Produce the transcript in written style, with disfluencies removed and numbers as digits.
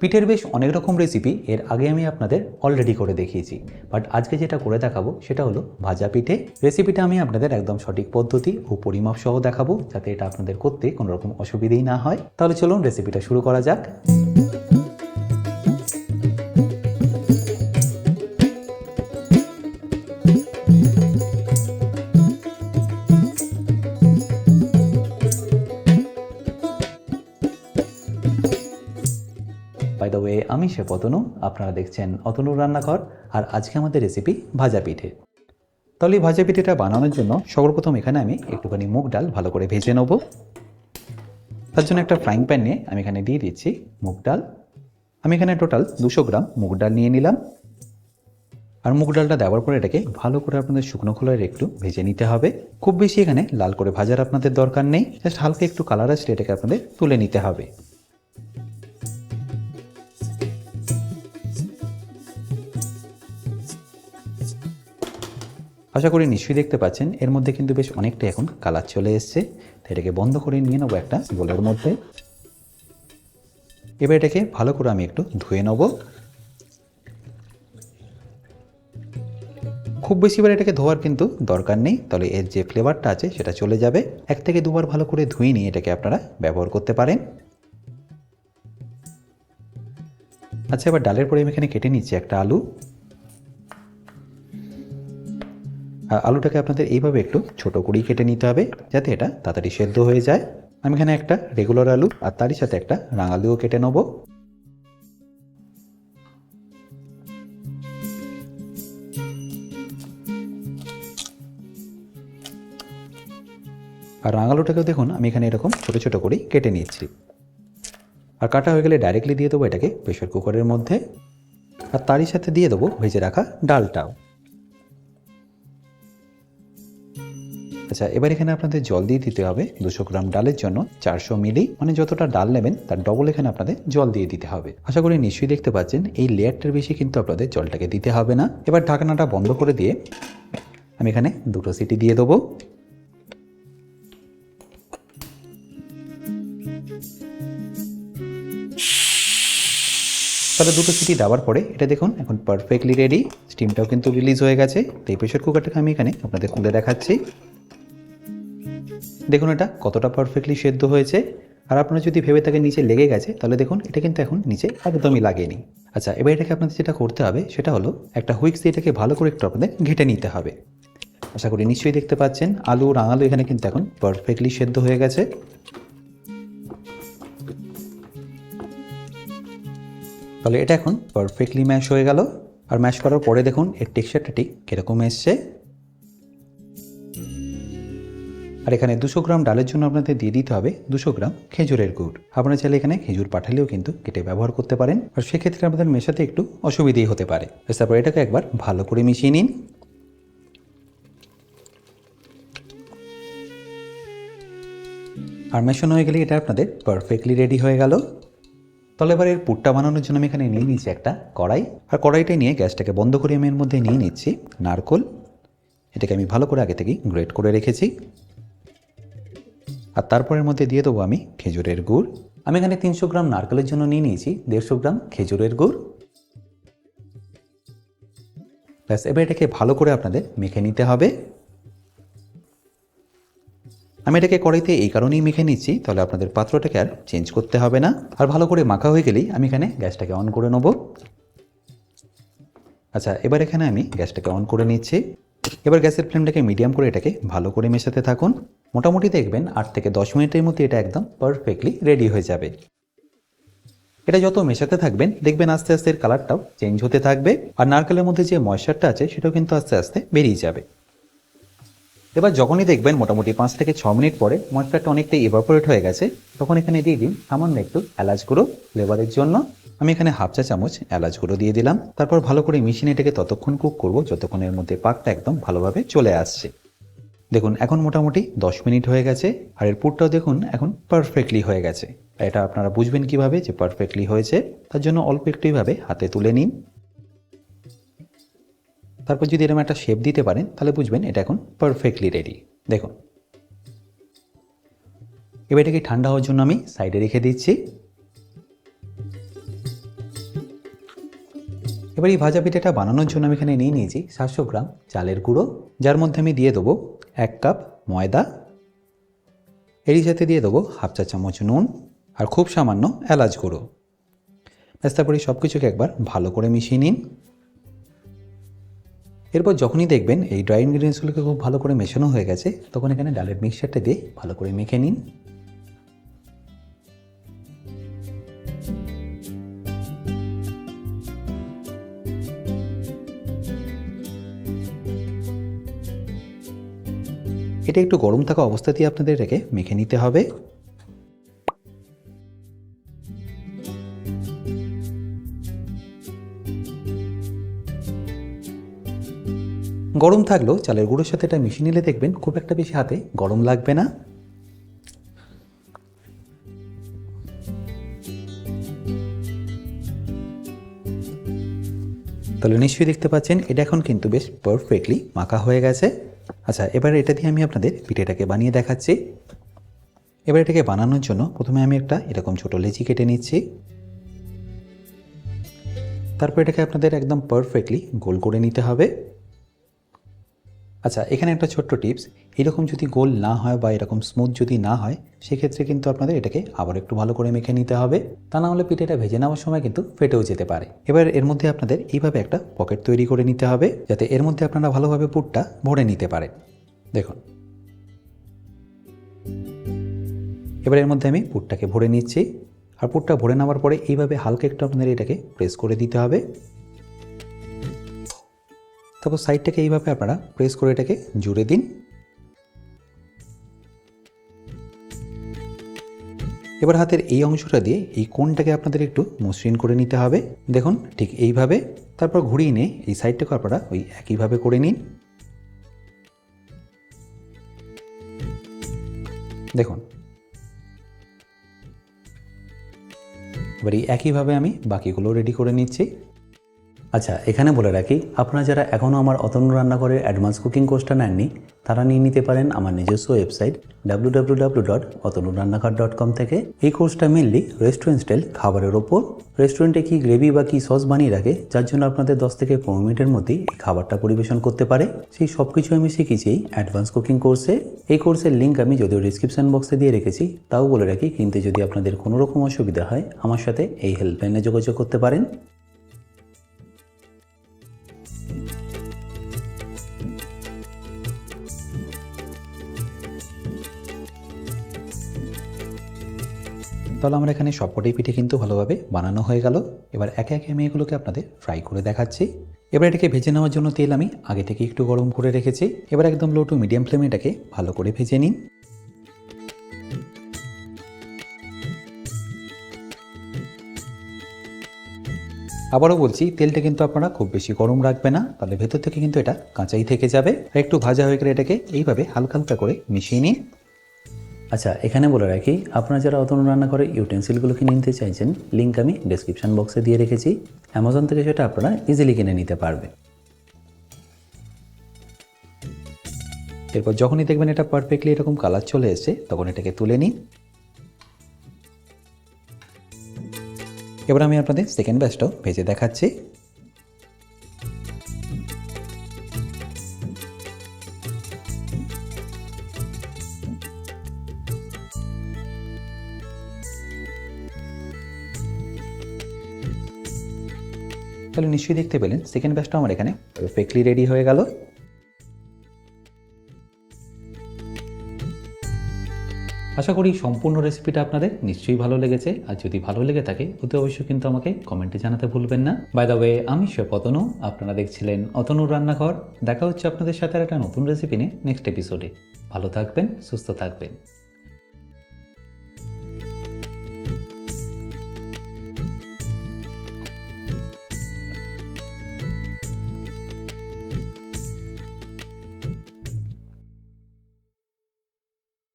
পিঠের বেশ অনেক রকম রেসিপি এর আগে আমি আপনাদের অলরেডি করে দেখিয়েছি, বাট আজকে যেটা করে দেখাবো সেটা হলো ভাজা পিঠে। রেসিপিটা আমি আপনাদের একদম সঠিক পদ্ধতি ও পরিমাপ সহ দেখাবো, যাতে এটা আপনাদের করতে কোনো রকম অসুবিধেই না হয়। তাহলে চলুন রেসিপিটা শুরু করা যাক। বাই দ্য ওয়ে, আমি শেফ অতনু, আপনারা দেখছেন অতনুর রান্নাঘর, আর আজকে আমাদের রেসিপি ভাজা পিঠে। তাহলে এই ভাজা পিঠেটা বানানোর জন্য সর্বপ্রথম এখানে আমি একটুখানি মুগ ডাল ভালো করে ভেজে নেব। তার জন্য একটা ফ্রাইং প্যান নিয়ে আমি এখানে দিয়ে দিচ্ছি মুগ ডাল। আমি এখানে টোটাল 200 গ্রাম মুগ ডাল নিয়ে নিলাম। আর মুগ ডালটা দেওয়ার পরে এটাকে ভালো করে আপনাদের শুকনো খোলায় একটু ভেজে নিতে হবে। খুব বেশি এখানে লাল করে ভাজার আপনাদের দরকার নেই, জাস্ট হালকা একটু কালার আসলে এটাকে আপনাদের তুলে নিতে হবে। আশা করি নিশ্চয়ই দেখতে পাচ্ছেন এর মধ্যে কিন্তু বেশ অনেকটা এখন কালার চলে এসছে। তো এটাকে বন্ধ করে নিয়ে নেবো একটা বোলের মধ্যে। এবার এটাকে ভালো করে আমি একটু ধুয়ে নেব। খুব বেশিবার এটাকে ধোয়ার কিন্তু দরকার নেই, তাহলে এর যে ফ্লেভারটা আছে সেটা চলে যাবে। 1 থেকে 2 বার ভালো করে ধুয়ে নিয়ে এটাকে আপনারা ব্যবহার করতে পারেন। আচ্ছা, এবার ডালের পরে আমি এখানে কেটে নিচ্ছি একটা আলু। আলুটাকে আপনাদের এইভাবে একটু ছোট করেই কেটে নিতে হবে, যাতে এটা তাড়াতাড়ি সেদ্ধ হয়ে যায়। আমি এখানে একটা রেগুলার আলু আর তারই সাথে একটা রাঙালুও কেটে নেব। আর রাঙালুটাকেও দেখুন আমি এখানে এরকম ছোট ছোট করেই কেটে নিচ্ছি। আর কাটা হয়ে গেলে ডাইরেক্টলি দিয়ে দেবো এটাকে প্রেশার কুকারের মধ্যে। আর তারই সাথে দিয়ে দেবো ভেজে রাখা ডালটাও। আচ্ছা, এবার এখানে আপনাদের জল দিয়ে দিতে হবে। 200 গ্রাম ডালের জন্য 400 মিলি, মানে যতটা ডাল নেবেন তার ডবল এখানে আপনাদের জল দিয়ে দিতে হবে। আশা করি নিশ্চয়ই দেখতে পাচ্ছেন এই লেয়ারটার বেশি কিন্তু আপনাদের জলটাকে দিতে হবে না। এবার ঢাকনাটা বন্ধ করে দিয়ে আমি এখানে 2টো সিটি দিয়ে দেবো। তাহলে 2টো সিটি দেওয়ার পরে এটা দেখুন এখন পারফেক্টলি রেডি। স্টিমটাও কিন্তু রিলিজ হয়ে গেছে। তো এই প্রেশার কুকারটাকে আমি এখানে আপনাদের খুলে দেখাচ্ছি। দেখুন এটা কতটা পারফেক্টলি সেদ্ধ হয়েছে। আর আপনারা যদি ভেবে থাকেন নিচে লেগে গেছে, তাহলে দেখুন এটা কিন্তু এখন নিচে একদমই লাগেনি। আচ্ছা, এবার এটাকে আপনাদের যেটা করতে হবে সেটা হলো একটা হুইক্স দিয়ে এটাকে ভালো করে একটু আপনাদের ঘেটে নিতে হবে। আশা করি নিশ্চয়ই দেখতে পাচ্ছেন আলু রাঙালু এখানে কিন্তু এখন পারফেক্টলি সেদ্ধ হয়ে গেছে। তাহলে এটা এখন পারফেক্টলি ম্যাশ হয়ে গেল। আর ম্যাশ করার পরে দেখুন এর টেক্সচারটা ঠিক কীরকম এসছে। আর এখানে 200 গ্রাম ডালের জন্য আপনাদের দিয়ে দিতে হবে 200 গ্রাম খেজুরের গুড়। আপনারা চাইলে এখানে খেজুর পাঠালেও কিন্তু কেটে ব্যবহার করতে পারেন, আর সেক্ষেত্রে আপনাদের মেশাতে একটু অসুবিধেই হতে পারে। তারপর এটাকে একবার ভালো করে মিশিয়ে নিন। আর মেশানো হয়ে গেলে এটা আপনাদের পারফেক্টলি রেডি হয়ে গেল। তাহলে এবার এর পুরটা বানানোর জন্য আমি এখানে নিয়ে নিচ্ছি একটা কড়াই। আর কড়াইটা নিয়ে গ্যাসটাকে বন্ধ করে আমি এর মধ্যে নিয়ে নিচ্ছি নারকোল। এটাকে আমি ভালো করে আগে থেকে গ্রেট করে রেখেছি। আর তারপরের মধ্যে দিয়ে দেবো আমি খেজুরের গুড়। আমি এখানে 300 গ্রাম নারকেলের জন্য নিয়ে নিয়েছি 150 গ্রাম খেজুরের গুড়। ব্যাস, এবার এটাকে ভালো করে আপনাদের মেখে নিতে হবে। আমি এটাকে কড়াইতে এই কারণেই মেখে নিচ্ছি, তাহলে আপনাদের পাত্রটাকে আর চেঞ্জ করতে হবে না। আর ভালো করে মাখা হয়ে গেলেই আমি এখানে গ্যাসটাকে অন করে নেব। আচ্ছা, এবার এখানে আমি গ্যাসটাকে অন করে নিচ্ছি। এবার গ্যাসের ফ্লেমটাকে মিডিয়াম করে এটাকে ভালো করে মেশাতে থাকুন। মোটামুটি দেখবেন 8 থেকে 10 মিনিটের মধ্যে এটা একদম পারফেক্টলি রেডি হয়ে যাবে। এটা যত মেশাতে থাকবেন দেখবেন আস্তে আস্তে এর কালারটাও চেঞ্জ হতে থাকবে। আর নারকেলের মধ্যে যে ময়েশ্চারটা আছে সেটাও কিন্তু আস্তে আস্তে বেরিয়ে যাবে। এবার যখনই দেখবেন মোটামুটি 5 থেকে 6 মিনিট পরে ময়েশ্চারটা অনেকটা ইভাপোরেট হয়ে গেছে, তখন এখানে দিয়ে দিন সামান্য একটু এলাচ গুঁড়ো ফ্লেভারের জন্য। আমি এখানে হাফ চা চামচ এলাচ গুঁড়ো দিয়ে দিলাম। তারপর ভালো করে মিশিয়ে এটাকে ততক্ষণ কুক করবো যতক্ষণ এর মধ্যে পাকটা একদম ভালোভাবে চলে আসছে। দেখুন এখন মোটামুটি 10 মিনিট হয়ে গেছে। আর এর পুরটাও দেখুন এখন পারফেক্টলি হয়ে গেছে। এটা আপনারা বুঝবেন কিভাবে যে পারফেক্টলি হয়েছে, তার জন্য অল্প একটু এইভাবে হাতে তুলে নিন। তারপর যদি এরকম একটা শেপ দিতে পারেন তাহলে বুঝবেন এটা এখন পারফেক্টলি রেডি। দেখুন এবার এটাকে ঠান্ডা হওয়ার জন্য আমি সাইডে রেখে দিচ্ছি। এবার এই ভাজা পিঠাটা বানানোর জন্য আমি এখানে নিয়ে নিয়েছি 700 গ্রাম চালের গুঁড়ো, যার মধ্যে আমি দিয়ে দেবো 1 কাপ ময়দা, এরই সাথে দিয়ে দেবো হাফ চা চামচ নুন আর খুব সামান্য এলাচ গুঁড়ো। ব্যাস তারপরে সব কিছুকে একবার ভালো করে মিশিয়ে নিন। এরপর যখনই দেখবেন এই ড্রাই ইনগ্রিডিয়েন্টসগুলোকে খুব ভালো করে মেশানো হয়ে গেছে, তখন এখানে ডালের মিক্সচারটা দিয়ে ভালো করে মেখে নিন। এটা একটু গরম থাকা অবস্থাতেই আপনাদের এটাকে মেখে নিতে হবে। গরম থাকলেও চালের গুঁড়োর সাথে এটা মিশিয়ে নিলে দেখবেন খুব একটা বেশি হাতে গরম লাগবে না। তাহলে নিশ্চয়ই দেখতে পাচ্ছেন এটা এখন কিন্তু বেশ পারফেক্টলি মাখা হয়ে গেছে। আচ্ছা, এবার এটা দিয়ে আমি আপনাদের পিঠেটাকে বানিয়ে দেখাচ্ছি। এবার এটাকে বানানোর জন্য প্রথমে আমি একটা এরকম ছোটো লেচি কেটে নিচ্ছি। তারপর এটাকে আপনাদের একদম পারফেক্টলি গোল করে নিতে হবে। আচ্ছা, এখানে একটা ছোট্ট টিপস, এরকম যদি গোল না হয় বা এরকম স্মুথ যদি না হয়, সেক্ষেত্রে কিন্তু আপনাদের এটাকে আবার একটু ভালো করে মেখে নিতে হবে, তা না হলে পিঠেটা ভেজে নেওয়ার সময় কিন্তু ফেটেও যেতে পারে। এবার এর মধ্যে আপনাদের এইভাবে একটা পকেট তৈরি করে নিতে হবে, যাতে এর মধ্যে আপনারা ভালোভাবে পুরটা ভরে নিতে পারেন। দেখুন, এবার এর মধ্যে আমি পুরটাকে ভরে নিচ্ছি। আর পুরটা ভরে নেওয়ার পরে এইভাবে হালকা একটু আপনাদের এটাকে প্রেস করে দিতে হবে। তারপর সাইডটাকে এইভাবে আপনারা প্রেস করে এটাকে জুড়ে দিন। এবার হাতের এই অংশটা দিয়ে এই কোণটাকে আপনাদের একটু মসৃণ করে নিতে হবে। দেখুন, ঠিক এইভাবে। তারপর ঘুরিয়ে নিয়ে এই সাইডটাকে আপনারা ওই একইভাবে করে নিন। দেখুন, এবার এই একইভাবে আমি বাকিগুলো রেডি করে নিচ্ছি। আচ্ছা, এখানে বলে রাখি, আপনারা যারা এখনও আমার অতনু রান্নাঘরের অ্যাডভান্স কুকিং কোর্সটা নেননি, তারা নিয়ে নিতে পারেন আমার নিজস্ব ওয়েবসাইট www.otonurannaghar.com থেকে। এই কোর্সটা মেনলি রেস্টুরেন্ট স্টাইল খাবারের ওপর। রেস্টুরেন্টে কি গ্রেভি বা কি সস বানিয়ে রাখে, যার জন্য আপনাদের 10 থেকে 15 মিনিটের মধ্যেই এই খাবারটা পরিবেশন করতে পারে, সেই সব কিছু আমি শিখেছি এই অ্যাডভান্স কুকিং কোর্সে। এই কোর্সের লিঙ্ক আমি যদিও ডিসক্রিপশন বক্সে দিয়ে রেখেছি, তাও বলে রাখি, কিন্তু যদি আপনাদের কোনো রকম অসুবিধা হয়, আমার সাথে এই হেল্পলাইনে যোগাযোগ করতে পারেন। তাহলে আমার এখানে সবকটাই পিঠে কিন্তু ভালোভাবে বানানো হয়ে গেল। এবার একে একে আমি এগুলোকে আপনাদের ফ্রাই করে দেখাচ্ছি। এবার এটাকে ভেজে নেওয়ার জন্য তেল আমি আগে থেকে একটু গরম করে রেখেছি। এবার একদম লো টু মিডিয়াম ফ্লেমে এটাকে ভালো করে ভেজে নিন। আবারও বলছি, তেলটা কিন্তু আপনারা খুব বেশি গরম রাখবে না, তাহলে ভেতর থেকে কিন্তু এটা কাঁচাই থেকে যাবে। আর একটু ভাজা হয়ে গেলে এটাকে এইভাবে হালকা হালকা করে মিশিয়ে নিন। আচ্ছা, এখানে বলে রাখি, আপনারা যারা অতনু রান্নাঘরের ইউটেন্সিলগুলো কিনে নিতে চাইছেন, লিঙ্ক আমি ডেসক্রিপশন বক্সে দিয়ে রেখেছি। অ্যামাজন থেকে সেটা আপনারা ইজিলি কিনে নিতে পারবেন। এরপর যখনই দেখবেন এটা পারফেক্টলি এরকম কালার চলে এসেছে, তখন এটাকে তুলে নিন। এবার আমি আপনাদের সেকেন্ড ব্যাচটাও ভেজে দেখাচ্ছি। তাহলে নিশ্চয়ই দেখতে পেলেন সেকেন্ড ব্যাচটা আমার এখানে পারফেক্টলি রেডি হয়ে গেল। আশা করি সম্পূর্ণ রেসিপিটা আপনাদের নিশ্চয়ই ভালো লেগেছে। আর যদি ভালো লেগে থাকে, অতি অবশ্যই কিন্তু আমাকে কমেন্টে জানাতে ভুলবেন না। বাই দ্য ওয়ে, আমি শেফ অতনু, আপনারা দেখছিলেন অতনুর রান্নাঘর। দেখা হচ্ছে আপনাদের সাথে একটা নতুন রেসিপি নিয়ে নেক্সট এপিসোডে। ভালো থাকবেন, সুস্থ থাকবেন।